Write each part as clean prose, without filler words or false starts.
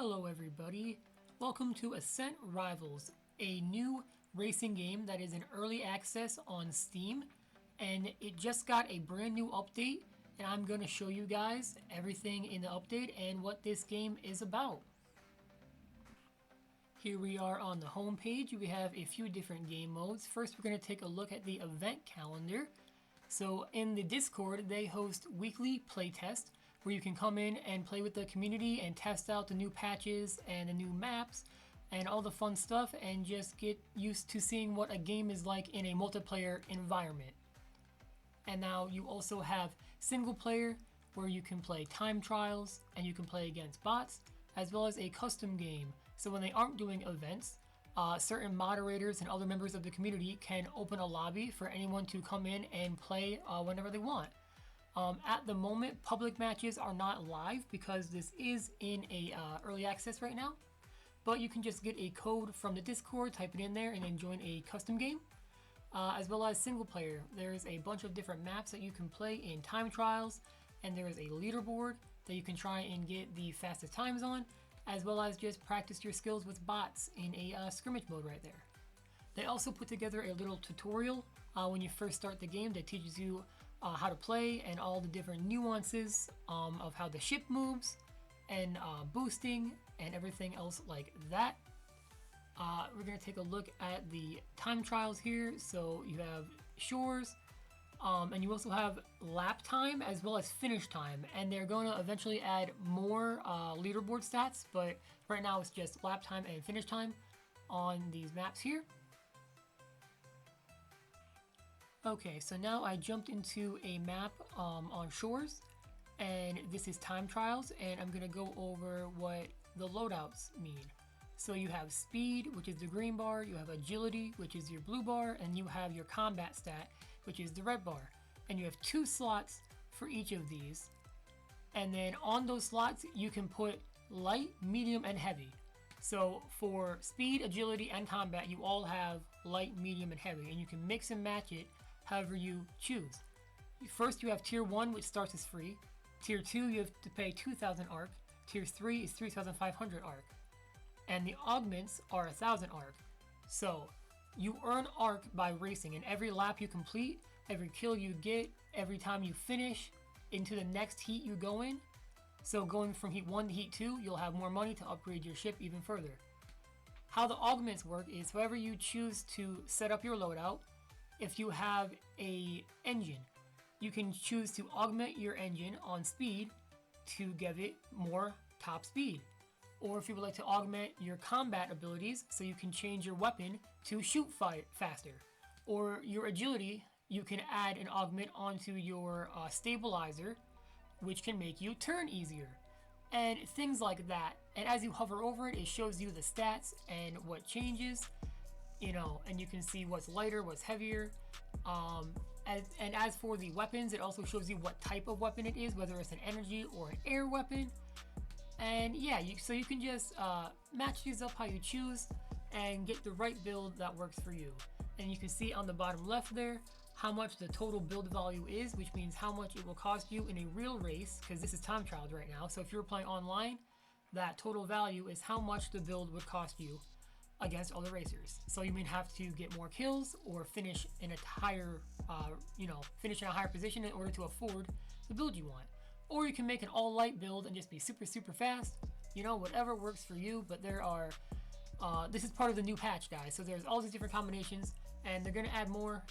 Hello everybody, welcome to Ascent Rivals, a new racing game that is in early access on Steam, and it just got a brand new update, and I'm going to show you guys everything in the update and what this game is about. Here we are on the home page. We have a few different game modes. First, we're going to take a look at the event calendar. So in the Discord, they host weekly playtest where you can come in and play with the community and test out the new patches and the new maps and all the fun stuff and just get used to seeing what a game is like in a multiplayer environment. And now you also have single player where you can play time trials and you can play against bots, as well as a custom game. So when they aren't doing events, certain moderators and other members of the community can open a lobby for anyone to come in and play whenever they want. At the moment, public matches are not live because this is in a early access right now, but you can just get a code from the Discord, type it in there, and then join a custom game, as well as single player. There's a bunch of different maps that you can play in time trials, and there is a leaderboard that you can try and get the fastest times on, as well as just practice your skills with bots in a scrimmage mode right there. They also put together a little tutorial when you first start the game that teaches you how to play and all the different nuances of how the ship moves and boosting and everything else like that. We're going to take a look at the time trials here. So you have shores and you also have lap time as well as finish time, and they're going to eventually add more leaderboard stats, but right now it's just lap time and finish time on these maps here. Okay, so now I jumped into a map on shores, and this is time trials, and I'm gonna go over what the loadouts mean. So you have speed, which is the green bar, you have agility, which is your blue bar, and you have your combat stat, which is the red bar. And you have 2 slots for each of these. And then on those slots, you can put light, medium, and heavy. So for speed, agility, and combat, you all have light, medium, and heavy, and you can mix and match it however you choose. First, you have tier 1, which starts as free. Tier 2, you have to pay 2,000 arc. Tier 3 is 3,500 arc. And the augments are 1,000 arc. So you earn arc by racing, and every lap you complete, every kill you get, every time you finish into the next heat you go in. So going from heat 1 to heat 2, you'll have more money to upgrade your ship even further. How the augments work is however you choose to set up your loadout. If you have a engine, you can choose to augment your engine on speed to give it more top speed. Or if you would like to augment your combat abilities, so you can change your weapon to shoot faster. Or your agility, you can add an augment onto your stabilizer, which can make you turn easier. And things like that. And as you hover over it, it shows you the stats and what changes. And you can see what's lighter, what's heavier. And as for the weapons, it also shows you what type of weapon it is, whether it's an energy or an air weapon. And yeah, so you can just match these up how you choose and get the right build that works for you. And you can see on the bottom left there how much the total build value is, which means how much it will cost you in a real race, because this is time trials right now. So if you're playing online, that total value is how much the build would cost you against other racers. So you may have to get more kills or finish in a higher, finish in a higher position in order to afford the build you want. Or you can make an all light build and just be super, super fast. Whatever works for you. But there are, this is part of the new patch, guys. So there's all these different combinations, and they're gonna add more,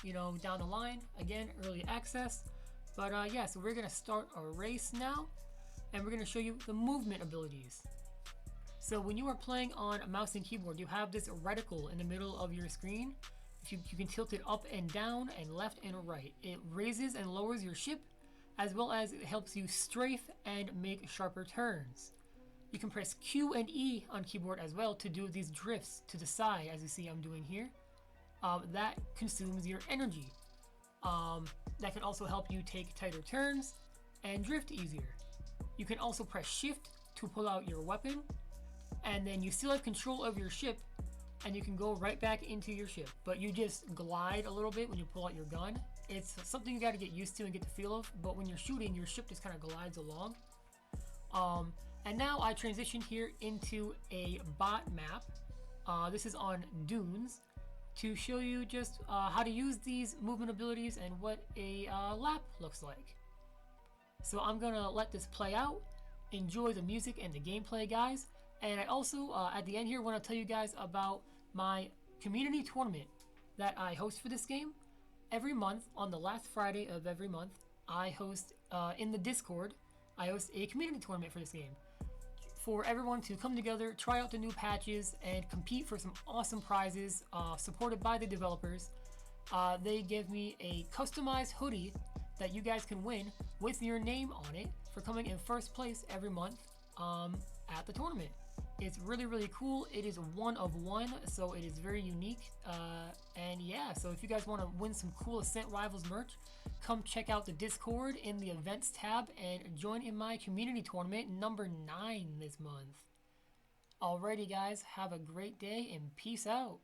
down the line. Again, early access. But yeah, so we're gonna start a race now, and we're gonna show you the movement abilities. So when you are playing on a mouse and keyboard, you have this reticle in the middle of your screen. You can tilt it up and down and left and right. It raises and lowers your ship, as well as it helps you strafe and make sharper turns. You can press Q and E on keyboard as well to do these drifts to the side, as you see I'm doing here. That consumes your energy. That can also help you take tighter turns and drift easier. You can also press Shift to pull out your weapon, and then you still have control of your ship, and you can go right back into your ship, but you just glide a little bit when you pull out your gun. It's something you got to get used to and get the feel of, but when you're shooting, your ship just kind of glides along. And now I transition here into a bot map. This is on dunes to show you just how to use these movement abilities and what a lap looks like. So I'm gonna let this play out, enjoy the music and the gameplay, guys. And I also, at the end here, want to tell you guys about my community tournament that I host for this game. Every month, on the last Friday of every month, I host, in the Discord, I host a community tournament for this game. For everyone to come together, try out the new patches, and compete for some awesome prizes supported by the developers. They give me a customized hoodie that you guys can win with your name on it for coming in first place every month at the tournament. It's really, really cool. It is one of one, so it is very unique. And yeah, so if you guys want to win some cool Ascent Rivals merch, come check out the Discord in the events tab and join in my community tournament number 9 this month. Alrighty guys, have a great day and peace out.